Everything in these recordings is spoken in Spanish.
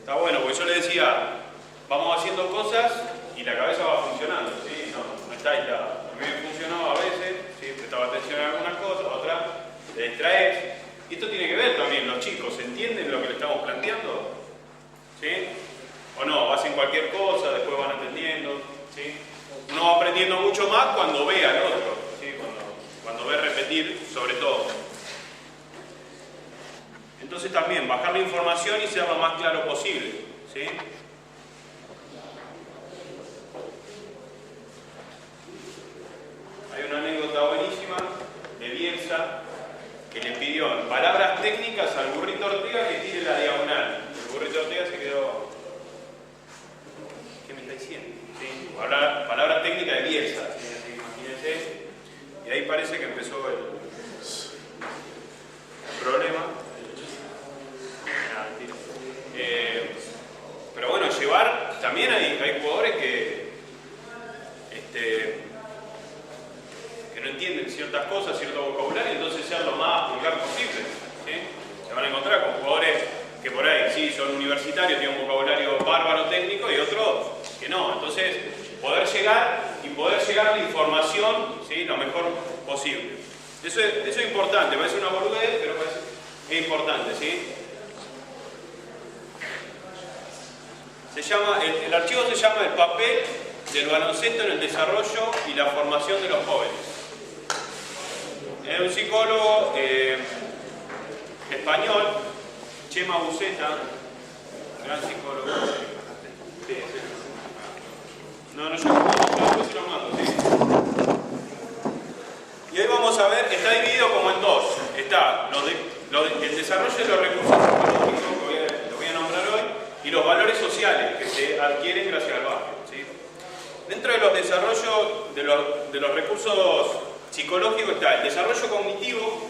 Está bueno, porque yo le decía, vamos haciendo cosas y la cabeza va funcionando, ¿sí? No está aislada. A mí me funcionó a veces, ¿sí? Prestaba atención a algunas cosas, a otras te distraes. Y esto tiene que ver también, los chicos, ¿entienden lo que le estamos planteando? ¿Sí? ¿O no? Hacen cualquier cosa, después van entendiendo, ¿sí? Uno va aprendiendo mucho más cuando ve al otro, ¿sí? Cuando ve repetir, sobre todo. Entonces también, bajar la información y ser lo más claro posible, ¿sí? Hay una anécdota buenísima de Bielsa que le pidió en palabras técnicas al burrito Ortega que tire la diagonal. El burrito Ortega se quedó... ¿Qué me está diciendo? ¿Sí? Palabra técnica de Bielsa, ¿sí? Imagínense. Y ahí parece que empezó el problema. Pero bueno, llevar... También hay jugadores que no entienden ciertas cosas, cierto vocabulario, entonces sean lo más vulgar posible, ¿sí? Se van a encontrar con jugadores que por ahí sí son universitarios, tienen un vocabulario bárbaro técnico y otros que no. Entonces, poder llegar a la información, ¿sí? Lo mejor posible. Eso es importante, parece una boludez, pero es importante, ¿sí? El archivo se llama El papel del baloncesto en el desarrollo y la formación de los jóvenes. Es un psicólogo español, Chema Buceta, gran psicólogo. Sí. No, yo después se lo mando, sí. Y hoy vamos a ver, está dividido como en dos. Está el desarrollo de los recursos psicológicos, que lo voy a nombrar hoy, y los valores sociales que se adquieren gracias al básquet, ¿sí? Dentro de los desarrollos de los recursos psicológicos está el desarrollo cognitivo,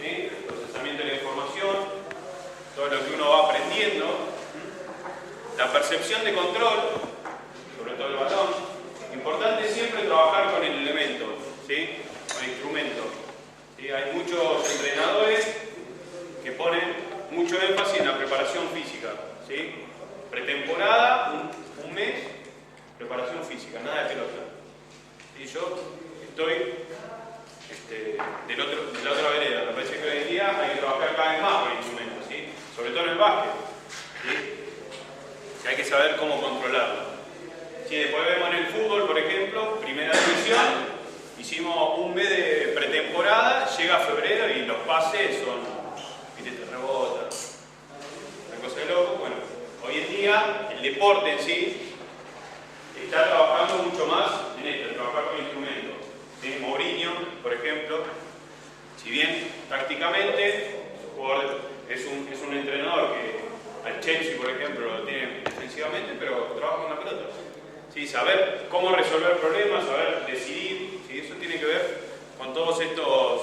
¿sí? El procesamiento de la información, todo lo que uno va aprendiendo, la percepción de control, sobre todo el balón. Importante siempre trabajar con el elemento, ¿sí? Con el instrumento, ¿sí? Hay muchos entrenadores que ponen mucho énfasis en la preparación física, ¿sí? Pretemporada, un mes, preparación física, nada de pelota. ¿Sí? Yo estoy de la otra vereda. Me parece que hoy en día hay que trabajar cada vez más con instrumentos, ¿sí? Sobre todo en el básquet, ¿sí? Que hay que saber cómo controlarlo. Si después vemos en el fútbol, por ejemplo, primera división, hicimos un mes de pretemporada, llega febrero y los pases son, ¿viste? Te rebota. Una cosa de loco. Bueno, hoy en día el deporte en sí está trabajando mucho más en esto, en trabajar con instrumentos. ¿Sí? Mourinho, por ejemplo, si bien tácticamente es un entrenador que al Chelsea, por ejemplo, lo tiene defensivamente, pero trabaja con la pelota. ¿Sí? Saber cómo resolver problemas, saber decidir, ¿sí? Eso tiene que ver con todos estos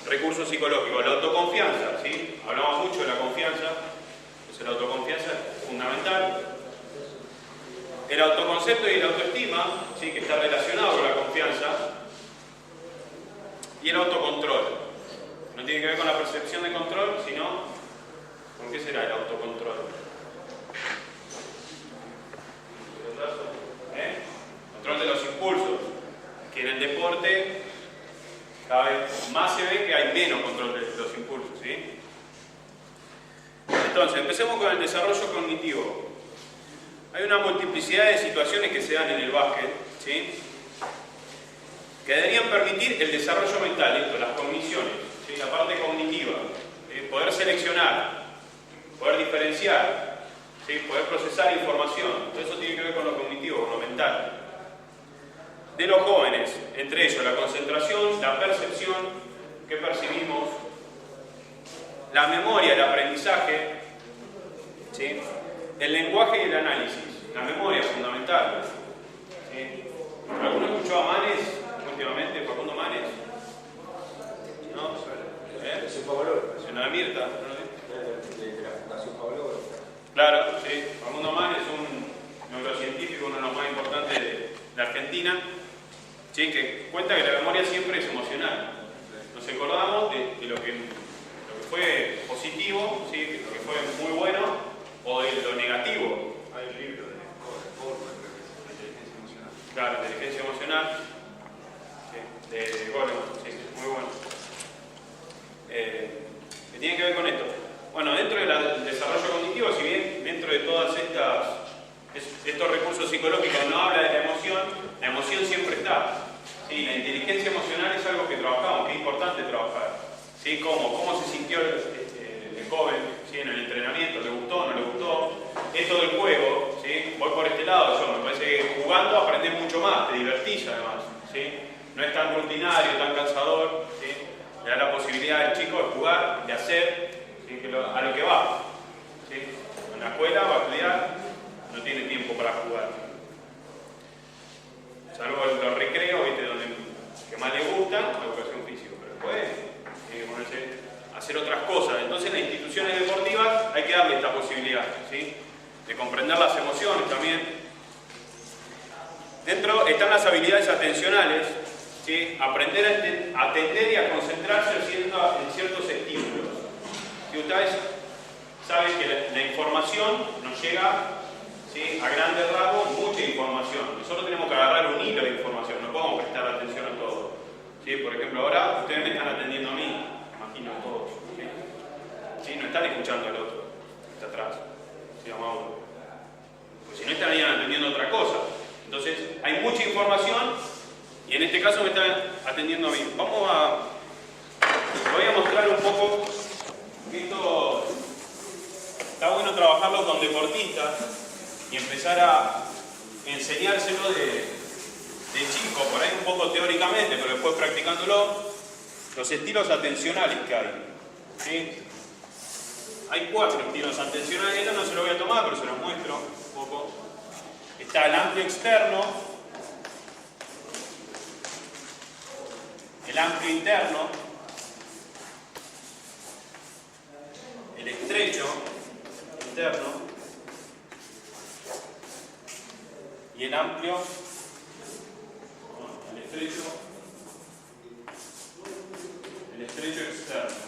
recursos psicológicos. La autoconfianza, ¿sí? Hablamos mucho de la confianza, entonces la autoconfianza es fundamental. El autoconcepto y la autoestima, ¿sí? Que está relacionado con la confianza. Y el autocontrol. No tiene que ver con la percepción de control, sino con qué será el autocontrol. Control de los impulsos. Que en el deporte cada vez más se ve que hay menos control de los impulsos, ¿sí? Entonces, empecemos con el desarrollo cognitivo. Hay una multiplicidad de situaciones que se dan en el básquet, ¿sí? Que deberían permitir el desarrollo mental, esto, las cogniciones, ¿sí? La parte cognitiva, ¿sí? Poder seleccionar, poder diferenciar, ¿sí? Poder procesar información. Todo eso tiene que ver con lo cognitivo, con lo mental. De los jóvenes, entre ellos la concentración, la percepción, que percibimos, la memoria, el aprendizaje, ¿sí? El lenguaje y el análisis. La memoria es fundamental, ¿sí? ¿Alguno escuchó a Manes últimamente, Facundo Manes? ¿No? ¿En la Mirta? De la Fundación Pablo. Claro, sí. Facundo Manes es un neurocientífico, uno de los más importantes de Argentina, ¿sí? Que cuenta que la memoria siempre es emocional. Nos acordamos de lo que fue positivo, ¿sí? Lo que fue muy bueno, o de lo negativo. Hay un libro de Goleman, creo que es Inteligencia Emocional. Claro, inteligencia emocional, sí, de Goleman, sí, muy bueno. ¿Qué tiene que ver con esto? Bueno, dentro del desarrollo cognitivo, si bien dentro de todas estos recursos psicológicos no habla de la emoción siempre está. Sí, la inteligencia emocional es algo que trabajamos, que es importante trabajar. ¿Sí? ¿Cómo se sintió el joven, ¿sí? En el entrenamiento? ¿Le gustó? ¿No le gustó? Esto del juego, ¿sí? Voy por este lado, yo me parece que jugando aprendes mucho más, te divertís además. ¿Sí? No es tan rutinario, tan cansador. ¿Sí? Le da la posibilidad al chico de jugar, de hacer, ¿sí? A lo que va. ¿Sí? En la escuela va a estudiar, no tiene tiempo para jugar. Salvo los recreos, ¿viste? Donde que más le gusta, la educación física, pero después tiene que ponerse a hacer otras cosas. Entonces, en las instituciones deportivas hay que darle esta posibilidad, ¿sí? De comprender las emociones también. Dentro están las habilidades atencionales, ¿sí? Aprender a atender y a concentrarse en ciertos estímulos. Si ustedes saben que la información nos llega, ¿sí? A grandes rasgos, mucha información. Nosotros tenemos que agarrar un hilo de información, no podemos prestar atención a todo. ¿Sí? Por ejemplo, ahora ustedes me están atendiendo a mí, imagino a todos. ¿Sí? ¿Sí? No están escuchando al otro, que está atrás, se llama uno. Pues si no estarían atendiendo a otra cosa. Entonces, hay mucha información y en este caso me están atendiendo a mí. Voy a mostrar un poco que esto está bueno trabajarlo con deportistas y empezar a enseñárselo de chico, por ahí un poco teóricamente, pero después practicándolo, los estilos atencionales que hay. ¿Sí? Hay 4 estilos atencionales, esto no se lo voy a tomar, pero se los muestro un poco. Está el amplio externo, el amplio interno, el estrecho interno y el amplio, el estrecho externo.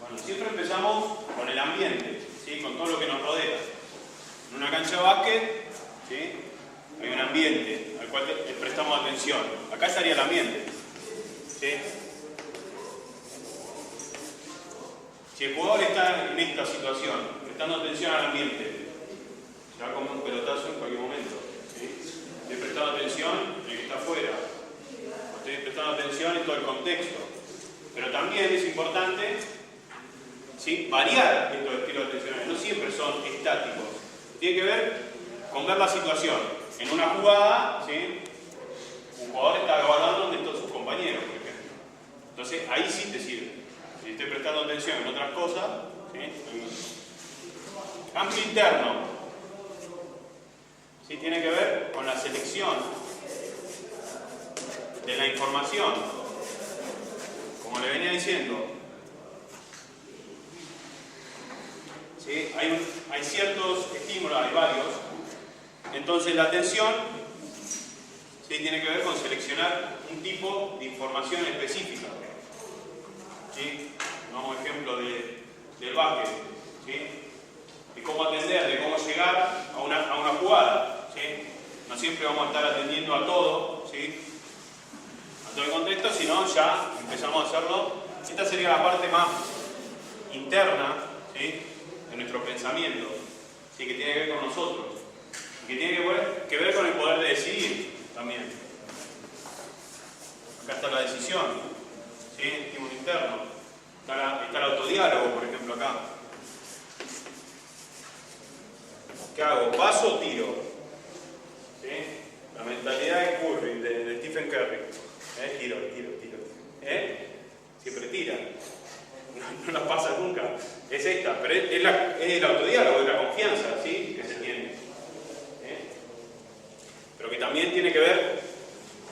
Bueno, siempre empezamos con el ambiente, ¿sí? Con todo lo que nos rodea. En una cancha de básquet, ¿sí? Hay un ambiente al cual le prestamos atención. Acá estaría el ambiente, ¿sí? Si el jugador está en esta situación, prestando atención al ambiente, se va a comer un pelotazo en cualquier momento. ¿Sí? Estoy prestando atención en el que está afuera. Estoy prestando atención en todo el contexto. Pero también es importante, ¿sí? Variar estos estilos atencionales. No siempre son estáticos. Tiene que ver con ver la situación. En una jugada, ¿sí? Un jugador está evaluando dónde están sus compañeros, por ejemplo. Entonces ahí sí te sirve. Si estoy prestando atención en otras cosas, ¿sí? Amplio interno, ¿sí? Tiene que ver con la selección de la información. Como le venía diciendo, ¿sí? Hay ciertos estímulos, hay varios. Entonces la atención, ¿sí? Tiene que ver con seleccionar un tipo de información específica. ¿Sí? Tomamos ejemplo del básquet, ¿sí? De cómo atender, de cómo llegar a una jugada, ¿sí? No siempre vamos a estar atendiendo a todo, ¿sí? A todo el contexto, sino ya empezamos a hacerlo. Esta sería la parte más interna, ¿sí? De nuestro pensamiento, ¿sí? Que tiene que ver con nosotros, que tiene que ver con el poder de decidir también. Acá está la decisión, ¿sí? Estímulo interno. Está el autodiálogo, por ejemplo, acá. ¿Qué hago? ¿Paso o tiro? ¿Sí? La mentalidad de Curry, de Stephen Curry. Tiro. Siempre tira. No la pasa nunca. Es esta, pero es el autodiálogo, es la confianza, ¿sí? Que se tiene. Pero que también tiene que ver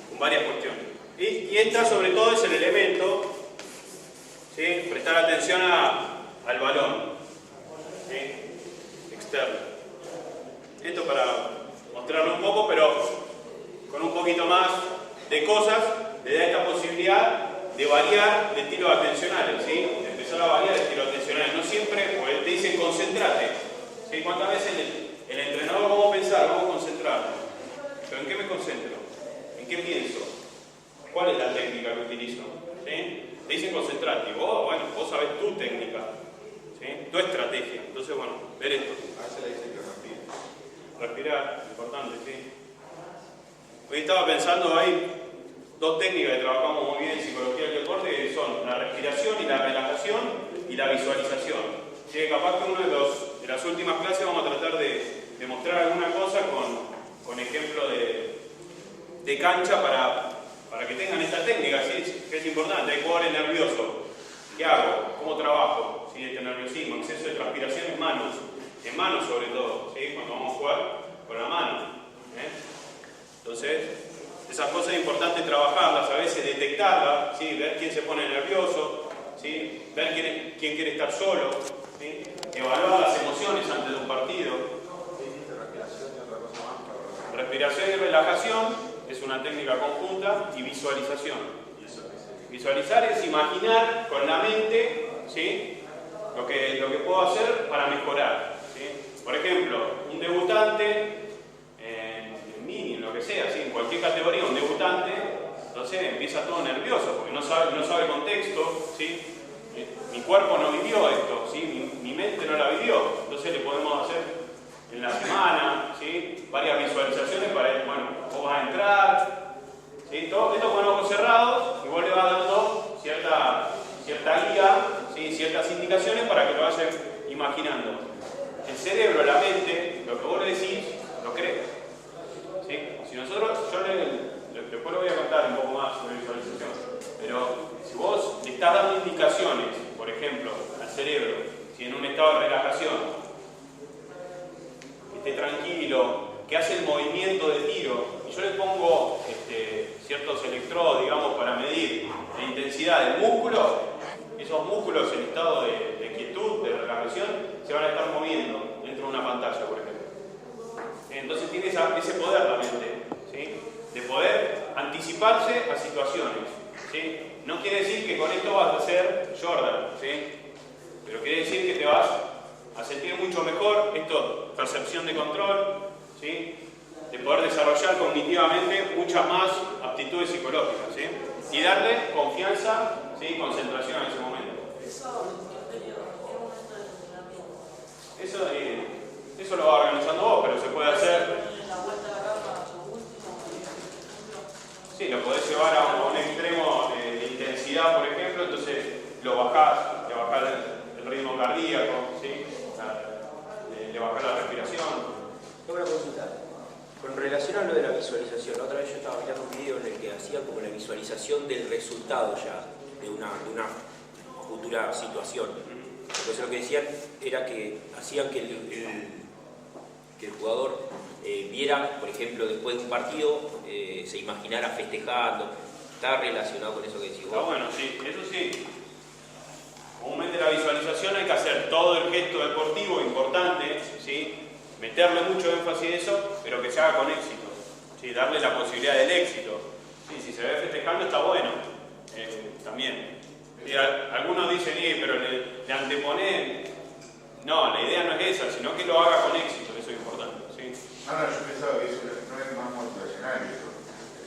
con varias cuestiones. Y esta, sobre todo, es el elemento, ¿sí? Prestar atención al balón, ¿sí? Externo. Esto para mostrarlo un poco, pero con un poquito más de cosas, le da esta posibilidad de variar de estilos atencionales, ¿sí? De empezar a variar de estilos atencionales. No siempre, porque el me dicen concentrate. ¿Sí? ¿Cuántas veces el entrenador cómo pensar, cómo concentrarme? ¿Pero en qué me concentro? ¿En qué pienso? ¿Cuál es la técnica que utilizo? ¿Sí? Te dicen concentrate. Y vos, bueno, vos sabés tu técnica, ¿sí? Tu estrategia. Entonces, bueno, ver esto. A veces le dicen que respire. Respirar, importante, sí. Hoy estaba pensando, hay dos técnicas que trabajamos muy bien en psicología del deporte, que son la respiración y la relajación y la visualización. Sí, capaz que uno de las últimas clases vamos a tratar de mostrar alguna cosa con ejemplo de cancha para que tengan esta técnica, ¿sí? Que es importante. Hay jugadores nerviosos. ¿Qué hago? ¿Cómo trabajo? ¿Sí? Este nerviosismo, exceso de transpiración en manos sobre todo, ¿sí? Cuando vamos a jugar con la mano. Entonces, esas cosas es importante trabajarlas, a veces detectarlas, ¿sí? Ver quién se pone nervioso, ¿sí? Ver quién quiere estar solo, ¿sí? Evaluar las emociones antes de un partido. Respiración y otra cosa más para... Respiración y relajación es una técnica conjunta, y visualización. Visualizar es imaginar con la mente, ¿sí? lo que puedo hacer para mejorar. ¿Sí? Por ejemplo, un debutante en mini, en lo que sea, ¿sí? En cualquier categoría, un debutante, entonces empieza todo nervioso porque no sabe el contexto, ¿sí? Mi cuerpo no vivió esto, ¿sí? Mi mente no la vivió, entonces le podemos hacer en la semana, ¿sí? Varias visualizaciones para ir, bueno, vos vas a entrar, ¿sí? Todo esto con ojos cerrados, y vos le vas dando cierta guía, ¿sí? Ciertas indicaciones para que lo vayan imaginando. El cerebro, la mente, lo que vos le decís, lo cree. ¿Sí? Si nosotros, después lo voy a contar un poco más sobre visualización, pero si vos le estás dando indicaciones, por ejemplo, al cerebro, si en un estado de relajación, que esté tranquilo, que hace el movimiento de tiro, y yo le pongo ciertos electrodos, digamos, para medir la intensidad del músculo, esos músculos en estado de quietud, de relajación, se van a estar moviendo dentro de una pantalla, por ejemplo. Entonces tiene ese poder la mente, ¿sí? De poder anticiparse a situaciones, ¿sí? No quiere decir que con esto vas a ser Jordan, ¿sí? Pero quiere decir que te vas a sentir mucho mejor, esto, percepción de control, ¿sí? De poder desarrollar cognitivamente muchas más aptitudes psicológicas, ¿sí? Y darle confianza, ¿sí? Concentración en ese momento. Eso lo va organizando vos, pero se puede hacer. Sí, lo podés llevar a un extremo de intensidad, por ejemplo, entonces lo bajás, le bajás el ritmo cardíaco, ¿sí? Le bajás la respiración. Tengo una consulta. Con relación a lo de la visualización, la otra vez yo estaba mirando un video en el que hacía como la visualización del resultado ya de una futura situación. Entonces lo que decían era que hacían que el jugador viera, por ejemplo, después de un partido, se imaginara festejando. ¿Está relacionado con eso que decís vos? Está bueno, sí, eso sí. Comúnmente la visualización hay que hacer todo el gesto deportivo importante, ¿sí? Meterle mucho énfasis en eso, pero que se haga con éxito, ¿sí? Darle la posibilidad del éxito. Sí, si se ve festejando está bueno, también. Y algunos dicen, pero le anteponen. No, la idea no es esa, sino que lo haga con éxito, eso es importante. ¿Sí? No, yo pensaba que eso no es más motivacional,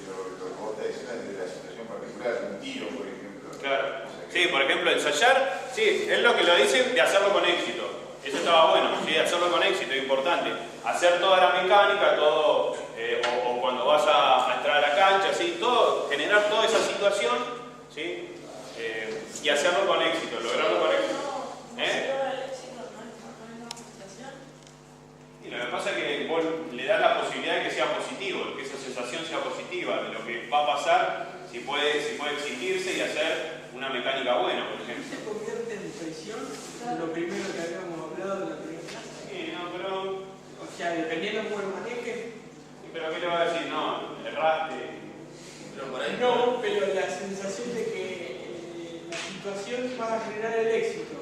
lo que vos estás diciendo es de la situación particular, un tiro, por ejemplo. Claro. Sí, por ejemplo, ensayar, sí, es lo que lo dice de hacerlo con éxito. Eso estaba bueno, ¿sí? Hacerlo con éxito, es importante. Hacer toda la mecánica, todo, o cuando vas a entrar a la cancha, ¿sí? Todo, generar toda esa situación, ¿sí? Y hacerlo con éxito, lograrlo con éxito. Y lo que pasa es que vos le das la posibilidad de que sea positivo, que esa sensación sea positiva, de lo que va a pasar, si puede exigirse y hacer una mecánica buena, por ejemplo. ¿Se convierte en presión? Lo primero que habíamos hablado en la primera clase. Sí, no, pero... O sea, dependiendo de cómo lo manejes. ¿Pero qué le va a decir? No, erraste. No, pero la sensación de que la situación va a generar el éxito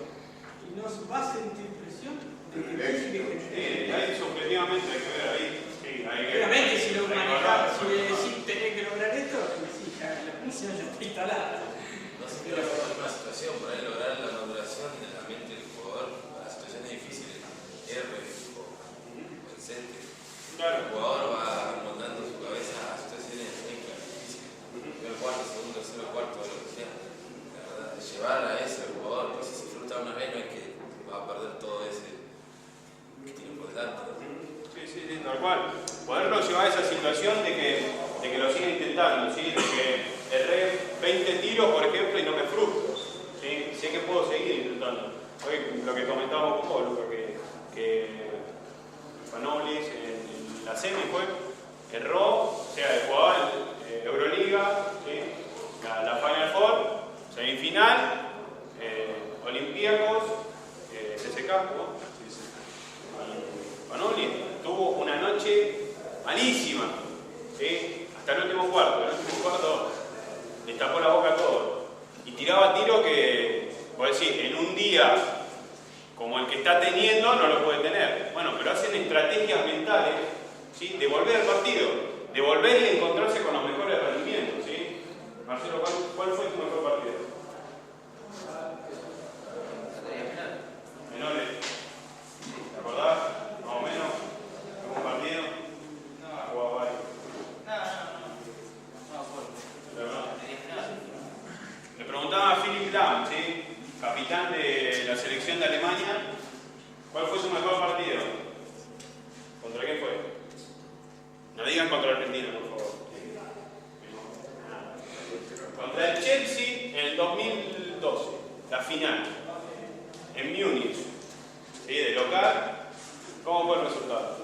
y no va a sentir presión de que tiene que generar. Sí, ahí subjetivamente hay que ver ahí. Sí, hay que... Obviamente, si lo manejas, si le decís tenés que lograr esto, sí, ya, la presión ya está instalada. No se puede formar una situación para lograr la maduración de la mente del jugador. La situación es cierre o el centro. Claro. El jugador va montando su cabeza a situaciones muy difíciles. El cuarto, segundo, tercero, cuarto, lo que sea. La verdad, llevar a eso el jugador, pues si se frustra una vez no es que va a perder todo ese que tiene por delante. Sí, tal cual. Poderlo llevar a esa situación de que lo siga intentando, ¿sí? De que erré 20 tiros, por ejemplo, y no me frustro. ¿Sí? Sé que puedo seguir intentando. Hoy lo que comentábamos un poco, Luca, que Spanoulis en la semi fue, erró, o sea, jugaba en Euroliga, ¿sí? la Final Four, semifinal, Olympiacos, CSKA, ¿no? Spanoulis tuvo una noche malísima, ¿sí? Hasta el último cuarto. El último cuarto le tapó la boca a todo. Y tiraba tiros que, por decir, en un día como el que está teniendo no lo puede tener. Bueno, pero hacen estrategias mentales, ¿sí? De volver al partido, de volver y encontrarse con los mejores rendimientos, ¿sí? Marcelo, ¿cuál fue tu mejor partido? Menores. ¿Te acordás? Más o menos. ¿Algún partido? No. ¿Jugaba varios? No. Le preguntaba a Philipp Lahm, ¿sí? Capitán de la selección de Alemania, ¿cuál fue su mejor partido? ¿Contra quién fue? No digan contra Argentina, por favor. Contra el Chelsea en el 2012, la final, en Múnich, ¿sí? De local. ¿Cómo fue el resultado?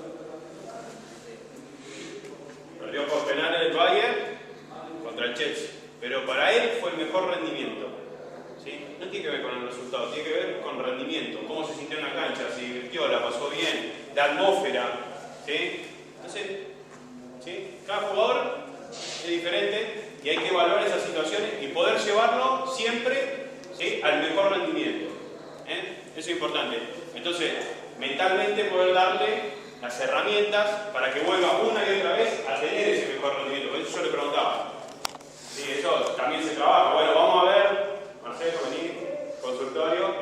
Perdió por penales el Bayern contra el Chelsea, pero para él fue el mejor rendimiento. ¿Sí? No tiene que ver con el resultado, tiene que ver con rendimiento, cómo se sintió en la cancha, si divirtió, la pasó bien, la atmósfera. ¿Sí? Entonces, ¿sí? Cada jugador es diferente y hay que evaluar esas situaciones y poder llevarlo siempre, ¿sí? Al mejor rendimiento. Eso es importante. Entonces, mentalmente poder darle las herramientas para que vuelva una y otra vez a tener ese mejor rendimiento. Por eso yo le preguntaba. Sí, eso también se trabaja. Bueno, vamos a ver. Marcelo, vení, consultorio,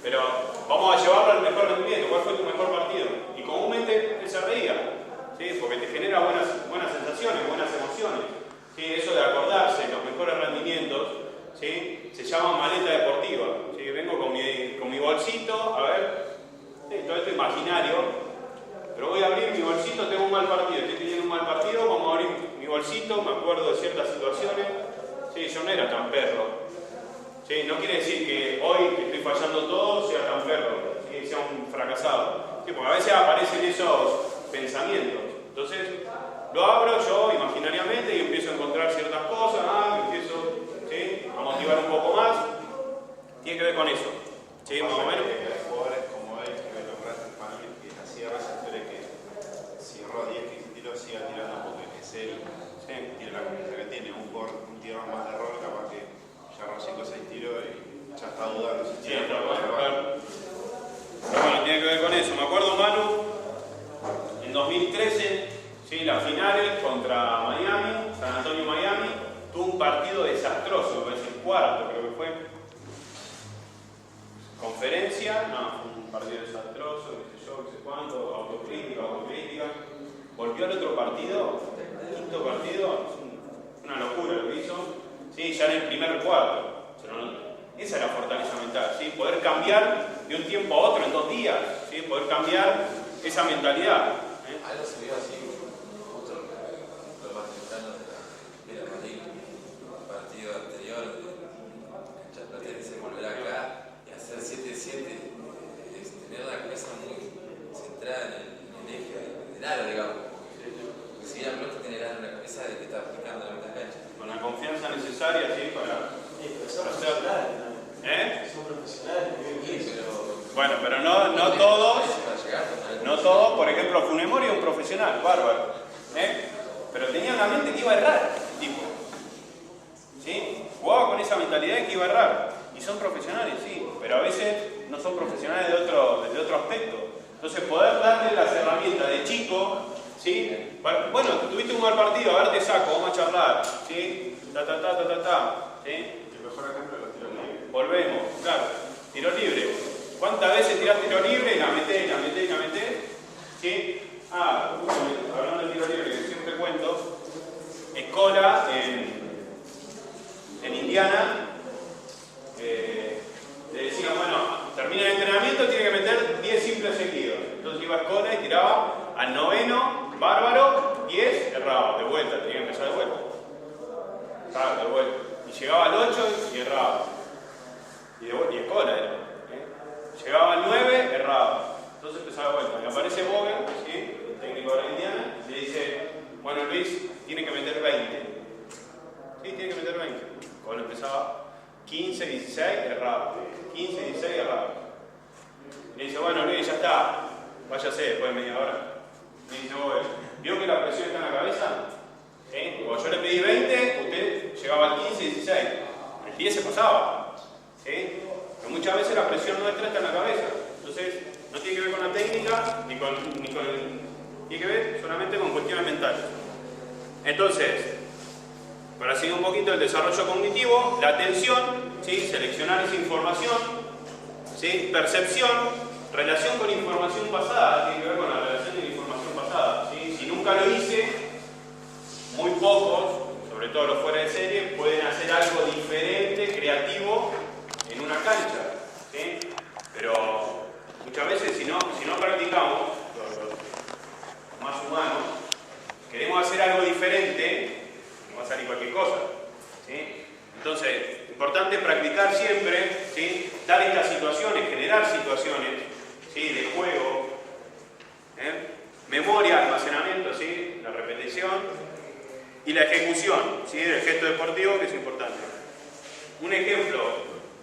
pero vamos a llevarlo al mejor rendimiento. ¿Cuál fue tu mejor partido? Y comúnmente él se reía, ¿sí? Porque te genera buenas sensaciones, buenas emociones. ¿Sí? Eso de acordarse, los mejores rendimientos, ¿sí? Se llama maleta deportiva. ¿Sí? Vengo con mi bolsito, a ver, ¿sí? Todo esto imaginario, pero voy a abrir mi bolsito, tengo un mal partido, estoy teniendo un mal partido, vamos a abrir mi bolsito, me acuerdo de ciertas situaciones. Sí, yo no era tan perro. ¿Sí? No quiere decir que hoy que estoy fallando todo sea tan perro, ¿sí? Sea un fracasado. ¿Sí? Porque a veces aparecen esos pensamientos. Entonces lo abro yo imaginariamente y empiezo a encontrar ciertas cosas, me empiezo, ¿sí? A motivar un poco más. Tiene que ver con eso. ¿Sí? Más o menos. Hay jugadores como él que nombraste el panel que hacía receptores que si erró 10, 15 tiros siga tirando porque es él. Sí. Tiene la confianza que tiene. Un tiro más de error capaz que ya erró 5 o 6 tiros y ya está dudando. Sí, claro. Pero bueno, tiene que ver con eso. Me acuerdo, Manu, en 2013, ¿sí? Las finales contra Miami, San Antonio Miami, tuvo un partido desastroso, me parece el cuarto, creo que fue. Conferencia, no, fue un partido desastroso, qué sé yo, qué sé cuánto, autocrítica. Volvió al otro partido, el quinto partido, es una locura lo que hizo, ¿sí? Ya en el primer cuarto. Esa es la fortaleza mental, ¿sí? Poder cambiar de un tiempo a otro en 2 días, ¿sí? Poder cambiar esa mentalidad. Algo se vio así, justo lo más temprano de la Madrid, el partido anterior, Chaplatense volver acá y hacer 7-7, tener la cabeza muy centrada en el eje del aro, digamos. Porque si la pelota tiene el aro en la cabeza, de que está aplicando la mitad cancha. Con la confianza necesaria, ¿sí? Para hacer. Son profesionales. Bueno, pero no todos, por ejemplo, Funemori es un profesional, bárbaro, pero tenía una mente que iba a errar, tipo, ¿sí? Jugaba con esa mentalidad de que iba a errar, y son profesionales, sí, pero a veces no son profesionales de otro aspecto. Entonces poder darle las herramientas de chico, ¿sí? Bueno, tuviste un mal partido, a ver, te saco, vamos a charlar, ¿sí? ¿Sí? El mejor ejemplo de los tiros libres. Volvemos, claro, tiro libre. ¿Cuántas veces tiraste tiro libre y la metés, ¿sí? Hablando de tiro libre, que siempre cuento, Escola en Indiana, le decían, bueno, termina el entrenamiento, tiene que meter 10 simples seguidos. Entonces iba a Escola y tiraba al 9º, bárbaro, 10, erraba, de vuelta, tenía que empezar de vuelta. Claro, de vuelta. Y llegaba al 8 y erraba. Y Escola era. Llegaba al 9, erraba. Entonces empezaba de vuelta. Y aparece Bogen, ¿sí? El técnico de la Indiana, y le dice, bueno Luis, tiene que meter 20. Sí, tiene que meter 20. Cuando empezaba 15, 16, erraba. 15, 16, erraba. Y le dice, bueno Luis, ya está. Váyase después de media hora. Y dice, Bogen, ¿vio que la presión está en la cabeza? ¿Sí? Cuando yo le pedí 20, usted llegaba al 15, 16. El 10 se pasaba. ¿Sí? Pero muchas veces la presión nuestra está en la cabeza. Entonces, no tiene que ver con la técnica, ni con tiene que ver solamente con cuestiones mentales. Entonces, para seguir un poquito el desarrollo cognitivo, la atención, ¿sí? Seleccionar esa información, ¿sí? Percepción, relación con información pasada, tiene que ver con la relación de la información pasada. ¿Sí? Si nunca lo hice, muy pocos, sobre todo los fuera de serie, pueden hacer algo diferente, creativo, en una cancha. ¿Sí? Pero muchas veces, si no practicamos, los más humanos, queremos hacer algo diferente, no va a salir cualquier cosa. ¿Sí? Entonces, importante practicar siempre, ¿sí? Dar estas situaciones, generar situaciones, ¿sí? De juego, memoria, almacenamiento, ¿sí? La repetición y la ejecución, ¿sí? Del gesto deportivo, que es importante. Un ejemplo,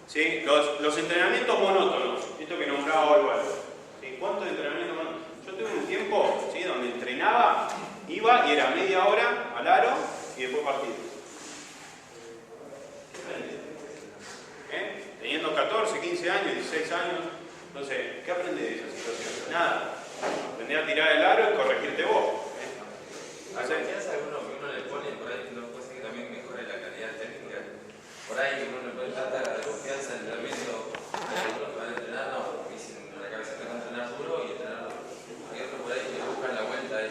¿sí? Los entrenamientos monótonos, esto que nombraba Osvaldo. ¿Sí? ¿Cuántos entrenamientos monótonos? Yo tuve un tiempo, ¿sí? Donde entrenaba, iba y era media hora al aro y después partido. Teniendo 14, 15 años, 16 años, entonces, ¿qué aprendes de esa situación? Nada. Aprender a tirar el aro y corregirte vos. ¿La confianza que uno le pone por ahí no puede ser que también mejore la calidad técnica? Por ahí uno le pone tanta confianza en el entrenamiento, uno que va a entrenar, no, dicen en la cabeza que va a entrenar duro y entrenar duro. Hay otros por ahí que le buscan la vuelta a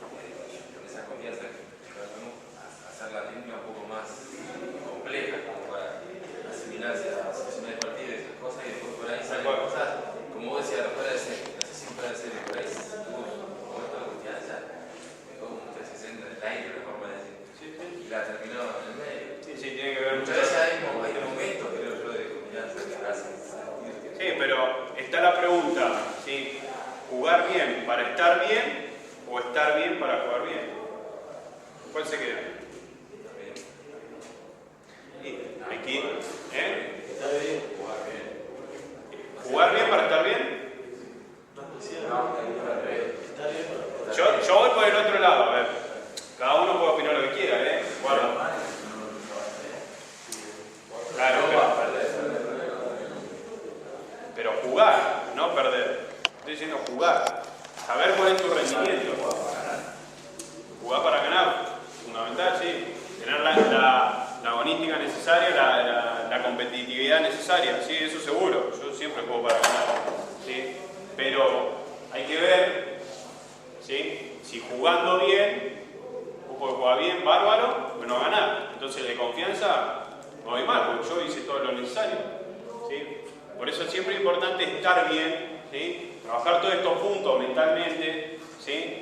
con esa confianza que tratamos a hacer la técnica un poco más compleja, como para asimilarse a las situaciones de partido y esas cosas, y después por ahí salen cosas, como vos decías, fuera de serie, no sé si fuera de serie, por ahí tuvo un momento de confianza, como un 360 en el aire, una forma de decir, y la terminó en el medio. Sí, tiene que ver mucho. Muchas veces hay momentos, creo yo, de confianza que hacen sentir que... Sí, pero está la pregunta, ¿sí? ¿Jugar bien para estar bien o estar bien para jugar bien? ¿Cuál se queda? Aquí, Está bien jugar bien. ¿Jugar bien para estar bien? No, está bien para Yo voy por el otro lado, a ver. Cada uno puede opinar lo que quiera, Guarda. Claro, pero jugar, no perder. Estoy diciendo jugar. Saber cuál es tu rendimiento. Jugar para ganar. Fundamental, sí. Tener la agonística necesaria, la competitividad necesaria. Sí, eso seguro. Yo siempre juego para ganar. ¿Sí? Pero hay que ver, ¿sí? Si jugando bien, porque juega bien, bárbaro, bueno, a ganar. Entonces de confianza no hay mal, porque yo hice todo lo necesario. ¿Sí? Por eso siempre es importante estar bien, ¿sí? Trabajar todos estos puntos mentalmente, ¿sí?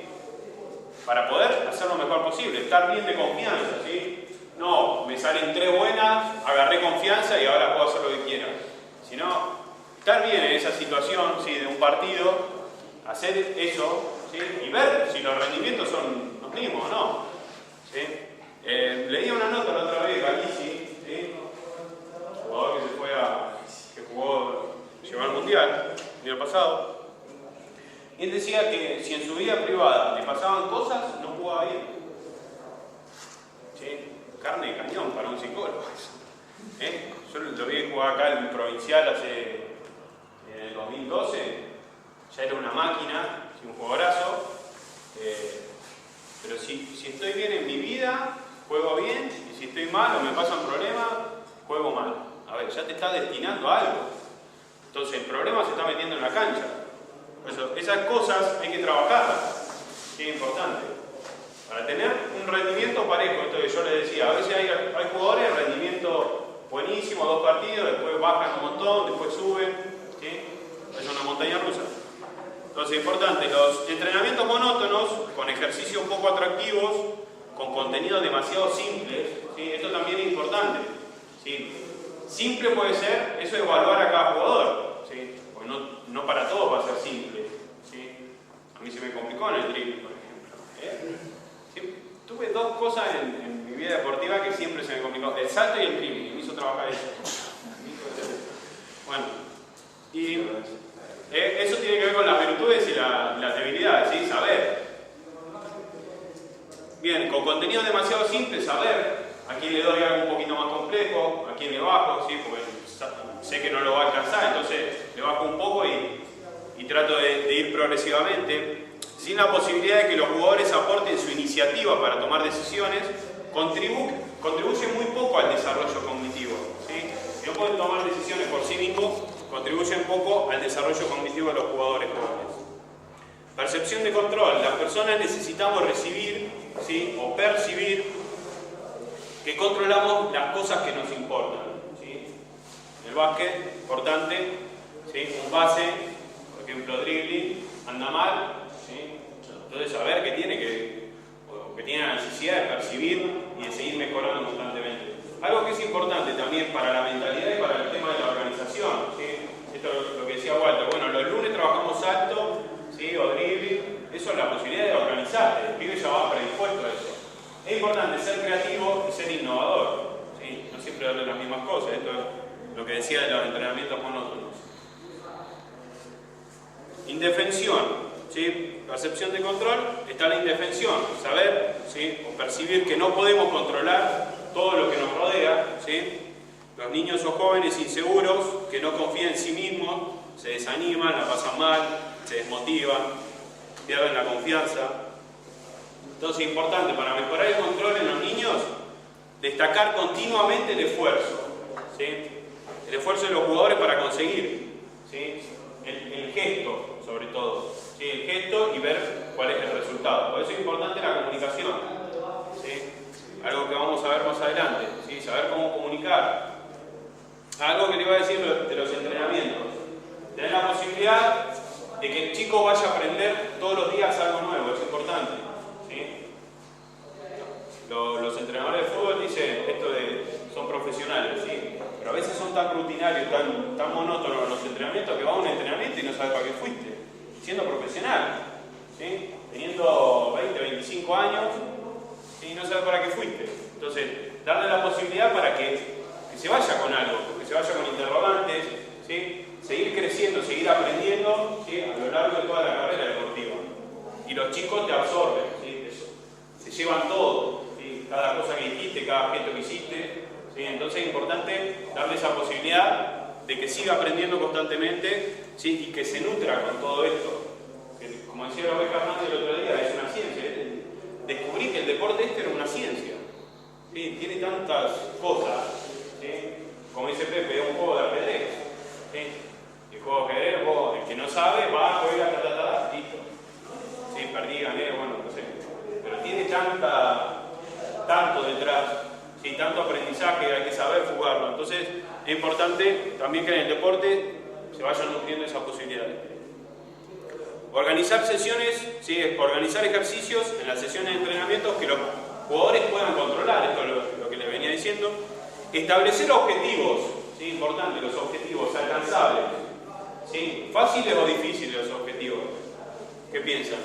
Para poder hacer lo mejor posible, estar bien de confianza, ¿sí? No, me salen 3 buenas, agarré confianza y ahora puedo hacer lo que quiera. Sino, estar bien en esa situación, ¿sí? De un partido, hacer eso, ¿sí? Y ver si los rendimientos son los mismos o no. ¿Sí? Leí una nota la otra vez, Galisi, ¿sí? Jugador que llegó al Mundial el año pasado. Y él decía que si en su vida privada le pasaban cosas, no jugaba bien. ¿Sí? Carne de cañón para un psicólogo. Yo lo vi jugar acá en Provincial en el 2012, ya era una máquina, un jugadorazo. Pero si estoy bien en mi vida, juego bien, y si estoy mal o me pasan problemas, juego mal. A ver, ya te estás destinando a algo. Entonces el problema se está metiendo en la cancha. Por eso, esas cosas hay que trabajarlas. Es importante. Para tener un rendimiento parejo, esto que yo les decía, a veces hay jugadores de rendimiento buenísimo, 2 partidos, después bajan un montón, después suben, ¿sí? Es una montaña rusa. Entonces es importante, los entrenamientos monótonos, con ejercicios poco atractivos, con contenidos demasiado simples, ¿sí? Esto también es importante, ¿sí? Simple puede ser eso de evaluar a cada jugador, ¿sí? Porque no para todos va a ser simple, ¿sí? A mí se me complicó en el drible, por ejemplo. ¿Sí? Tuve 2 cosas en mi vida deportiva que siempre se me complicó: el salto y el drible, y me hizo trabajar eso. Bueno, y eso tiene que ver con las virtudes y las debilidades, ¿sí? Saber. Bien, con contenido demasiado simple, saber a quién le doy algo un poquito más complejo, a quién le bajo, ¿sí? Porque sé que no lo va a alcanzar, entonces le bajo un poco y trato de ir progresivamente, sin la posibilidad de que los jugadores aporten su iniciativa para tomar decisiones. Contribuye muy poco al desarrollo cognitivo, ¿sí? Si no pueden tomar decisiones por sí mismos, contribuyen poco al desarrollo cognitivo de los jugadores jóvenes. Percepción de control. Las personas necesitamos recibir, ¿sí? O percibir que controlamos las cosas que nos importan, ¿sí? En el básquet, importante, ¿sí? Un base, por ejemplo dribbling, anda mal, ¿sí? Entonces saber que tiene la necesidad de percibir y de seguir mejorando constantemente. Algo que es importante también para la mentalidad y para el tema de la organización, ¿sí? Esto es lo que decía Walter. Bueno, los lunes trabajamos salto, ¿sí? O dribbling. Eso es la posibilidad de organizarte. El pibe ya va predispuesto a eso. Es importante ser creativo y ser innovador, ¿sí? No siempre darle las mismas cosas. Esto es lo que decía de los entrenamientos monótonos. Indefensión, ¿sí? Percepción de control, está la indefensión, saber, ¿sí? O percibir que no podemos controlar todo lo que nos rodea, ¿sí? Los niños o jóvenes inseguros que no confían en sí mismos, se desaniman, la pasan mal, se desmotivan, pierden la confianza. Entonces es importante para mejorar el control en los niños, destacar continuamente el esfuerzo, ¿sí? El esfuerzo de los jugadores para conseguir, ¿sí? El gesto, sobre todo, ¿sí? El gesto y ver cuál es el resultado. Por eso es importante la comunicación, ¿sí? Algo que vamos a ver más adelante, ¿sí? Saber cómo comunicar. Algo que le iba a decir de los entrenamientos. Tener la posibilidad de que el chico vaya a aprender todos los días algo nuevo, es importante, ¿sí? Los entrenadores de fútbol dicen esto son profesionales, ¿sí? Pero a veces son tan rutinarios, tan monótonos los entrenamientos, que vas a un entrenamiento y no sabes para qué fuiste, siendo profesional, ¿sí? Teniendo 20, 25 años, ¿sí? No sabes para qué fuiste. Entonces, darle la posibilidad para que se vaya con algo, que se vaya con interrogantes, ¿sí? Seguir creciendo, seguir aprendiendo, ¿sí? A lo largo de toda la carrera deportiva. Y los chicos te absorben, ¿sí? Se llevan todo, ¿sí? Cada cosa que dijiste, cada gesto que hiciste, ¿sí? Entonces es importante darle esa posibilidad de que siga aprendiendo constantemente, ¿sí? Y que se nutra con todo esto. Que, como decía la oveja Hernández el otro día, es una ciencia. Descubrí que el deporte era una ciencia, ¿sí? Tiene tantas cosas, ¿sí? Como dice Pepe, es un juego de ajedrez, ¿sí? El juego de ajedrez, el que no sabe, va, juega, listo. Sí, perdí, gané, bueno, no sé. Pero tiene tanto detrás, ¿sí? Tanto aprendizaje, hay que saber jugarlo. Entonces, es importante también que en el deporte se vayan nutriendo esas posibilidades. Organizar sesiones, ¿sí? Organizar ejercicios en las sesiones de entrenamiento que los jugadores puedan controlar, esto es lo que les venía diciendo. Establecer objetivos, ¿sí? Importante, los objetivos alcanzables, ¿sí? ¿Fáciles o difíciles los objetivos? ¿Qué piensan?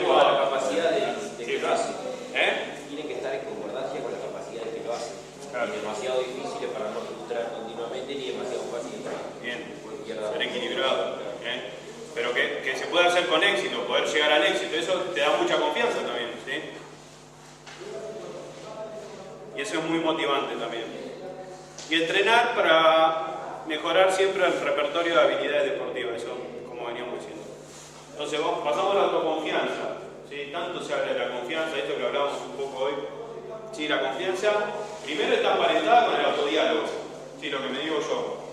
La capacidad de que lo hacen. ¿Eh? Tienen que estar en concordancia con la capacidad de que lo hacen. Claro. Ni demasiado difíciles para no frustrar continuamente, ni demasiado fáciles para Bien, izquierda. ser equilibrado. ¿Eh? Pero que se pueda hacer con éxito, poder llegar al éxito, eso te da mucha confianza también, ¿sí? Y eso es muy motivante también. Y entrenar para mejorar siempre el repertorio de habilidades deportivas, eso como veníamos diciendo. Entonces pasamos a la autoconfianza, ¿sí? Tanto se habla de la confianza, esto que hablábamos un poco hoy. Sí, la confianza Primero está emparentada con el autodiálogo, ¿sí? Lo que me digo yo,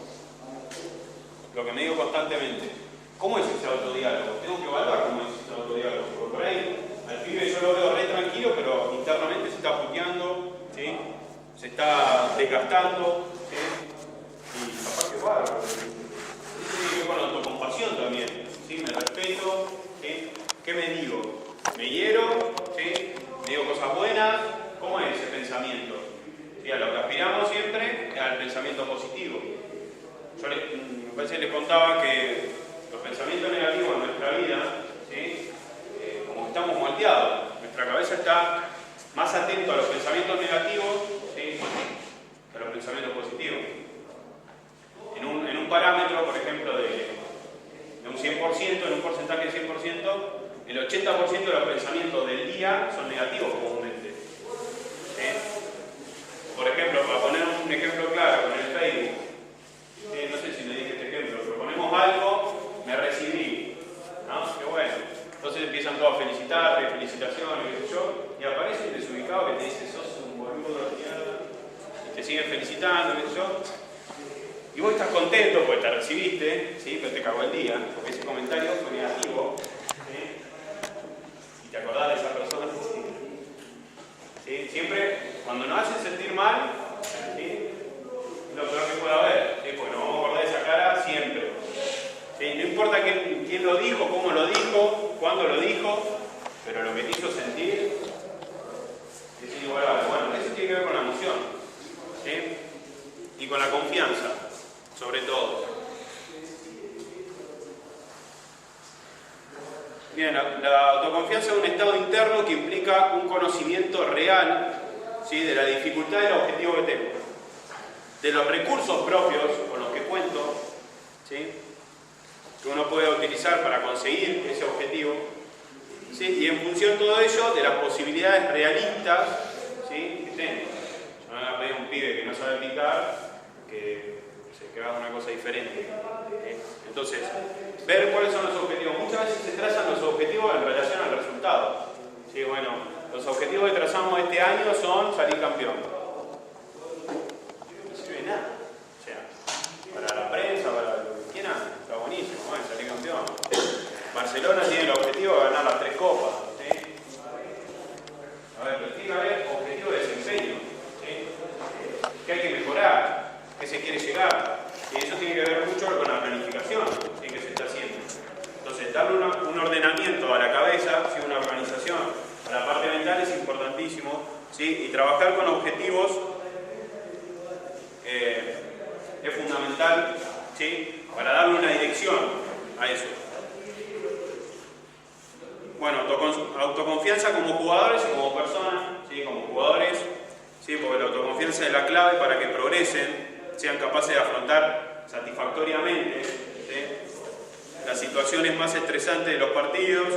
lo que me digo constantemente. ¿Cómo es ese autodiálogo? Tengo que evaluar cómo es ese autodiálogo, porque por ahí al pibe yo lo veo re tranquilo, pero internamente se está puteando, ¿sí? Se está desgastando, ¿sí? Y capaz que bárbaro. Eso tiene que ver con la autocompasión también, ¿sí? Me respeto, ¿sí? ¿Qué me digo? ¿Me hiero? ¿Sí? ¿Me digo cosas buenas? ¿Cómo es ese pensamiento? ¿Sí? A lo que aspiramos siempre es al pensamiento positivo. Yo me parece que les contaba que los pensamientos negativos en nuestra vida, ¿sí? Como que estamos moldeados, nuestra cabeza está más atento a los pensamientos negativos, ¿sí? Que a los pensamientos positivos. En un parámetro, por ejemplo, de un 100%, en un porcentaje de 100%, el 80% de los pensamientos del día son negativos comúnmente. ¿Sí? Por ejemplo, para poner un ejemplo claro con el Facebook, no sé si le dije este ejemplo, pero ponemos algo, me recibí, ¿no? Qué bueno. Entonces empiezan todos a felicitarte, felicitaciones, qué sé yo, y aparece un desubicado que te dice, sos un boludo de mierda, y te siguen felicitando, qué sé yo. Y vos estás contento porque te recibiste, ¿sí? Pero te cagó el día, porque ese comentario fue negativo, ¿sí? Y te acordás de esa persona, ¿sí? ¿Sí? Siempre, cuando nos hacen sentir mal, ¿sí? Es lo peor que puede haber, ¿sí? Porque nos vamos a acordar de esa cara siempre, ¿sí? No importa quién lo dijo, cómo lo dijo, cuándo lo dijo, pero lo que te hizo sentir es igual a... Bueno, eso tiene que ver con la emoción, ¿sí? Y con la confianza, sobre todo. Bien, la autoconfianza es un estado interno que implica un conocimiento real, ¿sí? De la dificultad y el objetivo que tengo, de los recursos propios con los que cuento, ¿sí? Que uno puede utilizar para conseguir ese objetivo, ¿sí? Y en función de todo ello, de las posibilidades realistas, ¿sí? Que tengo. Yo no le voy a pedir a un pibe que no sabe picar que haga una cosa diferente. Entonces, ver cuáles son los objetivos. Muchas veces se trazan los objetivos en relación al resultado. ¿Sí? Bueno, los objetivos que trazamos este año son salir campeón. No sirve de nada. O sea, para la prensa, para lo que quieran, está buenísimo, bueno, salir campeón. Barcelona tiene el objetivo de ganar las 3 copas. ¿Sí? A ver, pero tiene que haber objetivo de desempeño. ¿Sí? Que hay que mejorar, que se quiere llegar. Y eso tiene que ver mucho con la planificación, ¿sí? Que se está haciendo. Entonces, darle un ordenamiento a la cabeza, ¿sí? Una organización a la parte mental es importantísimo, ¿sí? Y trabajar con objetivos es fundamental, ¿sí? Para darle una dirección a eso. Bueno, autoconfianza como jugadores y como personas, ¿sí? Como jugadores, ¿sí? Porque la autoconfianza es la clave para que progresen, sean capaces de afrontar satisfactoriamente, ¿sí? Las situaciones más estresantes de los partidos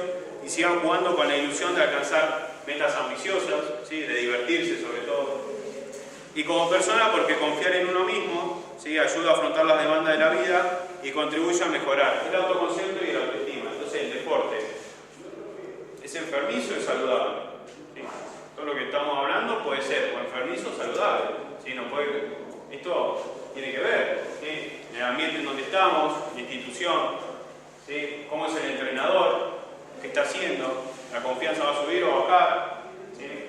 y sigan jugando con la ilusión de alcanzar metas ambiciosas, ¿sí? De divertirse sobre todo. Y como persona, porque confiar en uno mismo, ¿sí? Ayuda a afrontar las demandas de la vida y contribuye a mejorar el autoconcepto y la autoestima. Entonces, el deporte es enfermizo o es saludable, ¿sí? Todo lo que estamos hablando puede ser o enfermizo o saludable, ¿sí? No puede... Esto tiene que ver, ¿sí? En el ambiente en donde estamos, la institución, ¿sí? Cómo es el entrenador, qué está haciendo, la confianza va a subir o a bajar, ¿sí?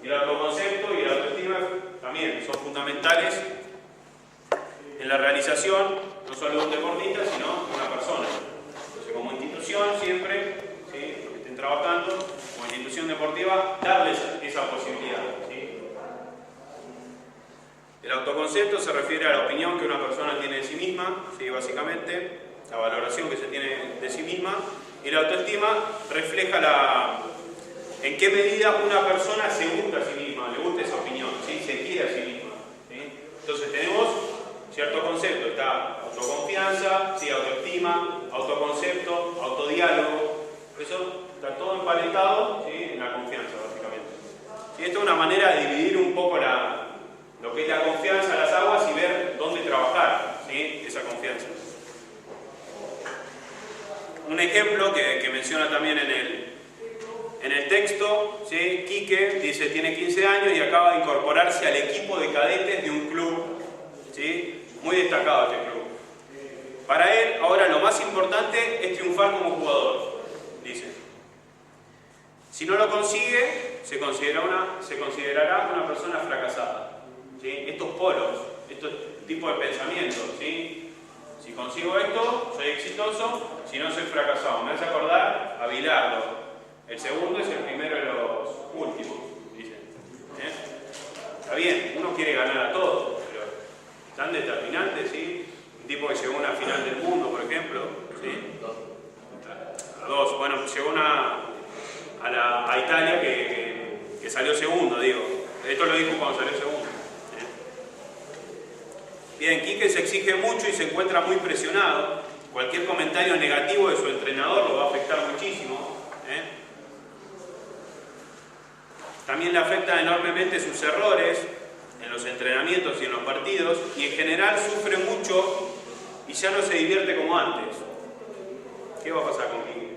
Y el autoconcepto y la autoestima también son fundamentales en la realización, no solo de un deportista, sino de una persona. Entonces, como institución siempre, ¿sí? Los que estén trabajando, como institución deportiva, darles esa posibilidad, ¿sí? El autoconcepto se refiere a la opinión que una persona tiene de sí misma, ¿sí? Básicamente, la valoración que se tiene de sí misma, y la autoestima refleja en qué medida una persona se gusta a sí misma, le gusta esa opinión, ¿sí? Se quiere a sí misma, ¿sí? Entonces tenemos cierto concepto, está autoconfianza, ¿sí? Autoestima, autoconcepto, autodiálogo, eso está todo emparentado, ¿sí? En la confianza básicamente. ¿Sí? Esto es una manera de dividir un poco lo que es la confianza a las aguas y ver dónde trabajar, ¿sí? Esa confianza. Un ejemplo que menciona también en en el texto, ¿sí? Quique dice tiene 15 años y acaba de incorporarse al equipo de cadetes de un club, ¿sí? Muy destacado este club. Para él, ahora lo más importante es triunfar como jugador, dice. Si no lo consigue, se considerará una persona fracasada, ¿sí? Estos polos, estos tipos de pensamientos, ¿sí? Si consigo esto, soy exitoso, si no, soy fracasado. Me hace acordar a Bilardo. El segundo es el primero de los últimos, dicen. Está bien, uno quiere ganar a todos, pero tan determinante, ¿sí? Un tipo que llegó a una final del mundo, por ejemplo, ¿sí? A dos. Bueno, llegó a Italia que salió segundo, digo. Esto lo dijo cuando salió segundo. Bien, Quique se exige mucho y se encuentra muy presionado. Cualquier comentario negativo de su entrenador lo va a afectar muchísimo. También le afectan enormemente sus errores en los entrenamientos y en los partidos, y en general sufre mucho y ya no se divierte como antes. ¿Qué va a pasar con Quique?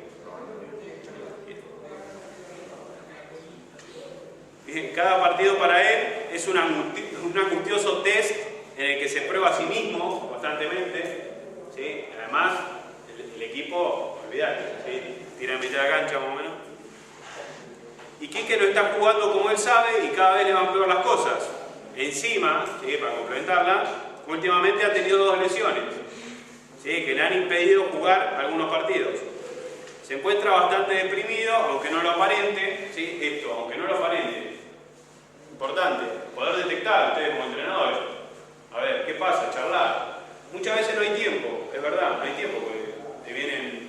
Bien, cada partido para él es un angustioso test en el que se prueba a sí mismo constantemente, ¿sí? Además, el equipo, olvidate, ¿sí? Tira en mitad de la cancha más o menos. Y Quique no está jugando como él sabe y cada vez le van peor las cosas. Encima, ¿sí? Para complementarla, últimamente ha tenido 2 lesiones, ¿sí? Que le han impedido jugar algunos partidos. Se encuentra bastante deprimido, aunque no lo aparente, ¿sí? Esto, aunque no lo aparente. Importante, poder detectar ustedes como entrenadores. A ver, ¿qué pasa? Charlar. Muchas veces no hay tiempo, es verdad, no hay tiempo porque te vienen...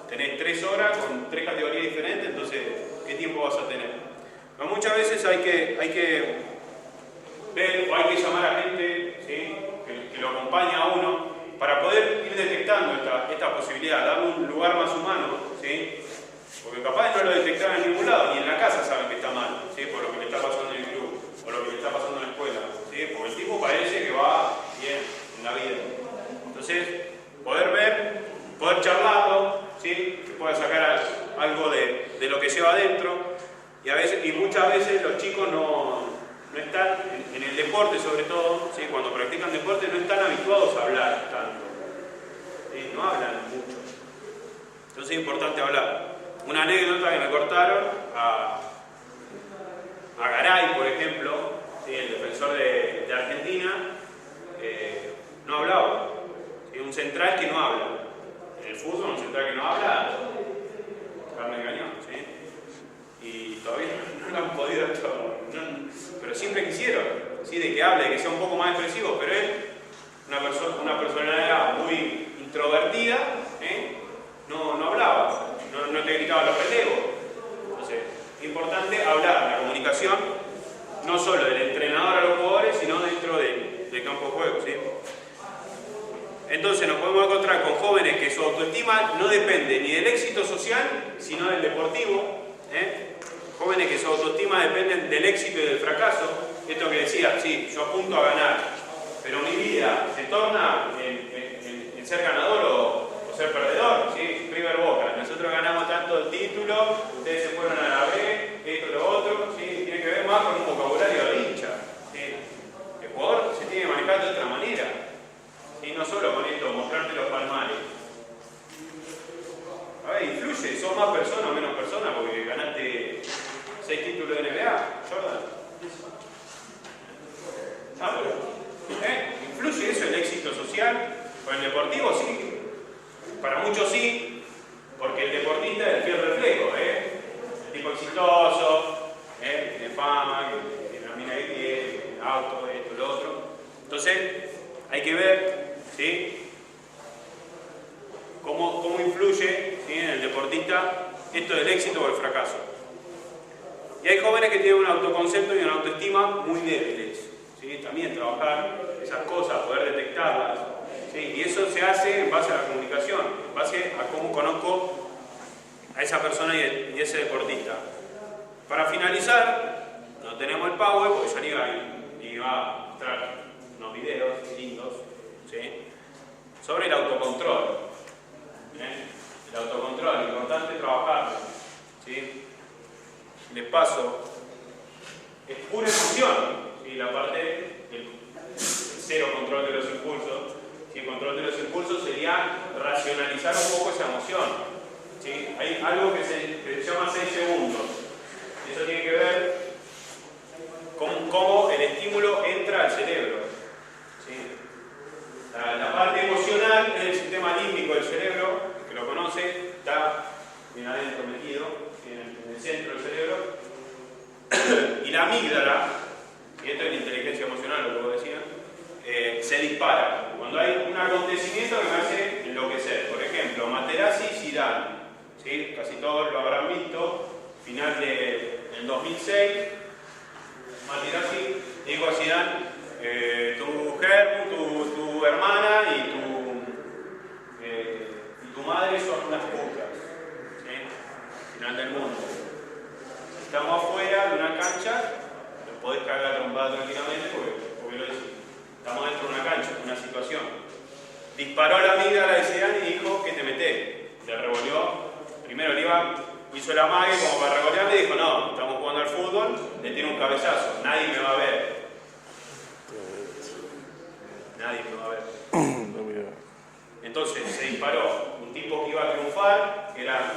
Tenés 3 horas con 3 categorías diferentes, entonces, ¿qué tiempo vas a tener? Pero muchas veces hay que ver o hay que llamar a gente, ¿sí? que lo acompaña a uno para poder ir detectando esta posibilidad, darle un lugar más humano, ¿sí? Porque capaz no lo detectaron en ningún lado, ni en la casa saben que está mal, ¿sí? Por lo que le está pasando en el club o lo que le está pasando en la escuela, ¿sí? Porque el tipo parece que va bien en la vida. Entonces, poder ver, poder charlarlo, ¿sí? Que pueda sacar algo de lo que lleva adentro, y muchas veces los chicos no están, en el deporte sobre todo, ¿sí? Cuando practican deporte no están habituados a hablar tanto, ¿sí? No hablan mucho, entonces es importante hablar. Una anécdota que me cortaron a Garay, por ejemplo, ¿sí? El defensor de Argentina, no hablaba, ¿sí? Un central que no habla. En el fútbol, un central que no habla, Carmen Cañón, ¿sí? Y todavía no lo han podido, pero siempre quisieron, ¿sí? De que hable, de que sea un poco más expresivo, pero él, una personalidad muy introvertida, no hablaba, no te gritaba los pendejos. Entonces, es importante hablar, la comunicación, no solo del entrenador a los jugadores, sino dentro del campo de juego, ¿sí? Entonces nos podemos encontrar con jóvenes que su autoestima no depende ni del éxito social, sino del deportivo. Jóvenes que su autoestima dependen del éxito y del fracaso. Esto que decía, sí, yo apunto a ganar, pero mi vida se torna en ser ganador o ser perdedor, ¿sí? River Boca, nosotros ganamos tanto el título, ustedes se fueron a la B, esto, lo otro, ¿sí? Tiene que ver más con un vocabulario de hincha, ¿sí? El jugador se tiene que manejar de otra manera. Y no solo con esto, mostrarte los palmares. A ver, influye, sos más persona o menos persona porque ganaste 6 títulos de NBA, Jordan. Pero, ¿influye eso el éxito social? Con el deportivo sí. Para muchos sí, porque el deportista es el fiel reflejo, el tipo exitoso, tiene fama, que tiene una mina que tiene, auto, esto, lo otro. Entonces, hay que ver, ¿sí? ¿Cómo influye, ¿sí? En el deportista esto del éxito o el fracaso? Y hay jóvenes que tienen un autoconcepto y una autoestima muy débiles, ¿sí? También trabajar esas cosas, poder detectarlas, ¿sí? Y eso se hace en base a la comunicación, en base a cómo conozco a esa persona y ese deportista. Para finalizar, no tenemos el PowerPoint porque ya iba a mostrar unos videos lindos, ¿sí? Sobre el autocontrol. El autocontrol, importante trabajarlo. les paso, es pura emoción, ¿sí? La parte del cero control de los impulsos. ¿Sí? El control de los impulsos sería racionalizar un poco esa emoción. ¿Sí? Hay algo que se llama 6 segundos. Eso tiene que ver con cómo el estímulo entra al cerebro. ¿Sí? La parte emocional es el sistema límbico del cerebro, el que lo conoce, está bien adentro metido, en el centro del cerebro. Y la amígdala, y esto es la inteligencia emocional, lo que vos decías, se dispara. Cuando hay un acontecimiento que me hace enloquecer. Por ejemplo, Materazzi-Zidane. ¿Sí? Casi todos lo habrán visto. Final del 2006. Materazzi dijo a Zidane, tu hermana y tu madre son unas putas. ¿Sí? Final del mundo. Estamos afuera de una cancha, lo podés cagar a trompada tranquilamente porque lo decís. Estamos dentro de una cancha, una situación. Disparó la amígdala de Zidane y dijo que te metés. Se revolvió. Primero hizo el amague como para revolverme y dijo, no, estamos jugando al fútbol, le tiene un cabezazo, nadie me va a ver. Nadie me va a ver. Entonces se disparó un tipo que iba a triunfar, que era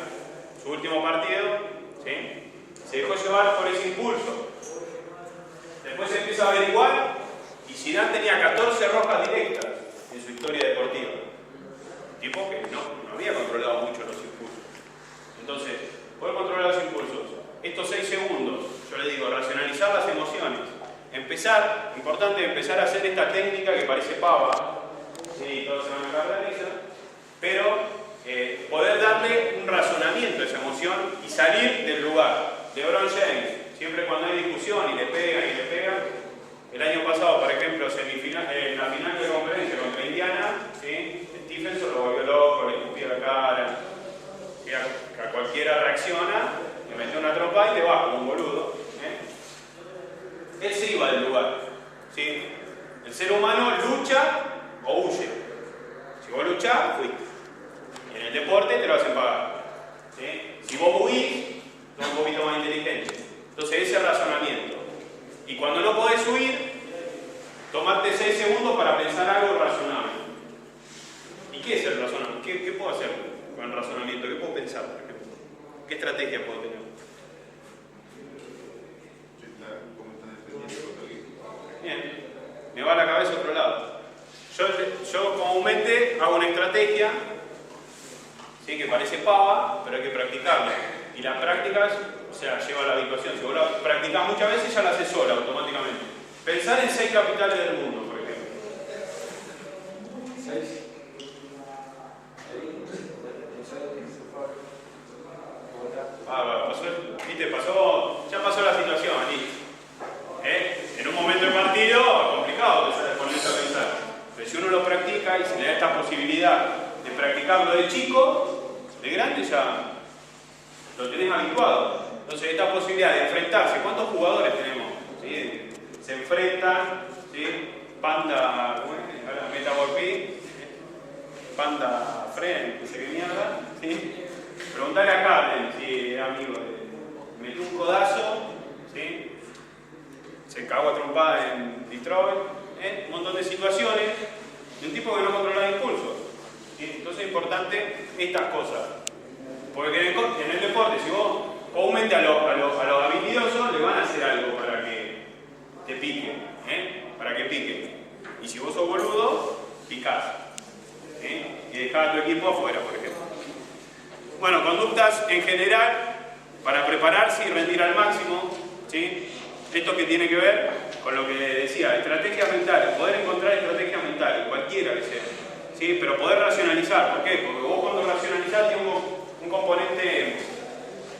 su último partido, ¿sí? Se dejó llevar por ese impulso. Después se empieza a averiguar y Zidane tenía 14 rojas directas en su historia deportiva. Tipo que no había controlado mucho los impulsos. Entonces, poder controlar los impulsos. Estos 6 segundos, yo le digo, racionalizar las emociones. Importante empezar a hacer esta técnica que parece pava. Sí, todos se van a cagar de risa. Pero poder darle un razonamiento a esa emoción y salir del lugar. LeBron James, siempre cuando hay discusión y le pegan, el año pasado, por ejemplo, en la final de conferencia contra Indiana, ¿sí? Stephenson lo volvió loco, le escupía la cara, que a cualquiera reacciona, le mete una trompa y te va como un boludo. Él se iba del lugar. ¿Sí? El ser humano lucha o huye. Si vos luchás, fuiste. En el deporte te lo hacen pagar. ¿Sí? Si vos huís, sos un poquito más inteligente. Entonces ese razonamiento. Y cuando no podés huir, tomarte 6 segundos para pensar algo razonable. ¿Y qué es el razonamiento? ¿Qué puedo hacer con el razonamiento? ¿Qué puedo pensar, por ejemplo? ¿Qué estrategia puedo tener? Bien, me va la cabeza a otro lado. Yo comúnmente hago una estrategia, ¿sí? Que parece pava, pero hay que practicarla. Y las prácticas, o sea, lleva a la habituación. Si vos la practicás muchas veces, ya la haces sola automáticamente. Pensar en 6 capitales del mundo, por ejemplo. 6. Ya pasó la situación, en un momento del partido, complicado ponerse a pensar. Pero si uno lo practica y se le da esta posibilidad de practicarlo de chico, de grande ya lo tenés habituado. Entonces esta posibilidad de enfrentarse, ¿cuántos jugadores tenemos? ¿Sí? Se enfrentan, ¿sí? Panda, Metaborpí, Panda Fren, no sé qué mierda, ¿sí? Preguntale a Carmen si es amigo de... Metió un codazo, ¿sí? Se cagó a trompada en Detroit, un montón de situaciones de un tipo que no controla el impulso. ¿Sí? Entonces es importante estas cosas. Porque en el deporte, si vos comúnmente a los habilidosos le van a hacer algo para que te pique, para que pique. Y si vos sos boludo, picás. Y dejás a tu equipo afuera, por ejemplo. Bueno, conductas en general para prepararse y rendir al máximo, ¿sí? Esto que tiene que ver con lo que decía, estrategias mentales, poder encontrar estrategias mentales, cualquiera que sea, ¿sí? Pero poder racionalizar. ¿Por qué? Porque vos cuando racionalizás tiene un componente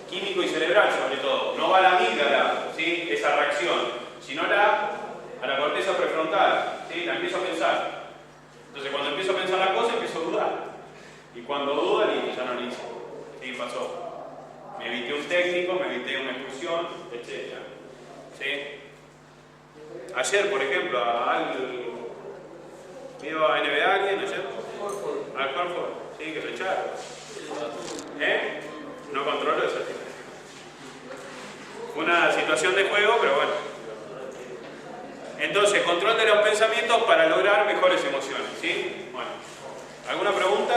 químico y cerebral sobre todo. No va a la amígdala, ¿sí? Esa reacción, sino a la corteza prefrontal, ¿sí? La empiezo a pensar. Entonces cuando empiezo a pensar la cosa, empiezo a dudar. Y cuando duda, ya no lo hice. ¿Sí? Pasó. Me evité un técnico, me evité una expulsión, etc. ¿Sí? Ayer, por ejemplo, ¿vio a NBA alguien ayer? Al Horford, sí, que lo echaron. No controló esa situación. situación de juego, pero bueno. Entonces, control de los pensamientos para lograr mejores emociones, ¿sí? Bueno, ¿alguna pregunta?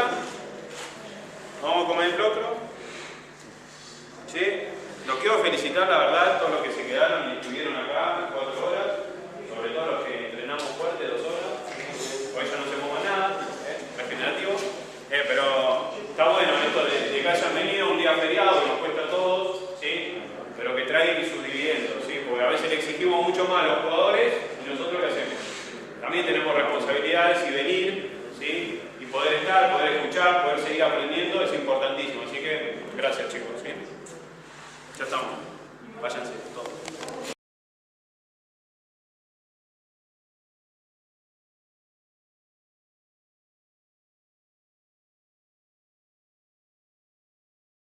¿Vamos a comer el locro? ¿Sí? Los quiero felicitar, la verdad, todos los que se quedaron y estuvieron acá.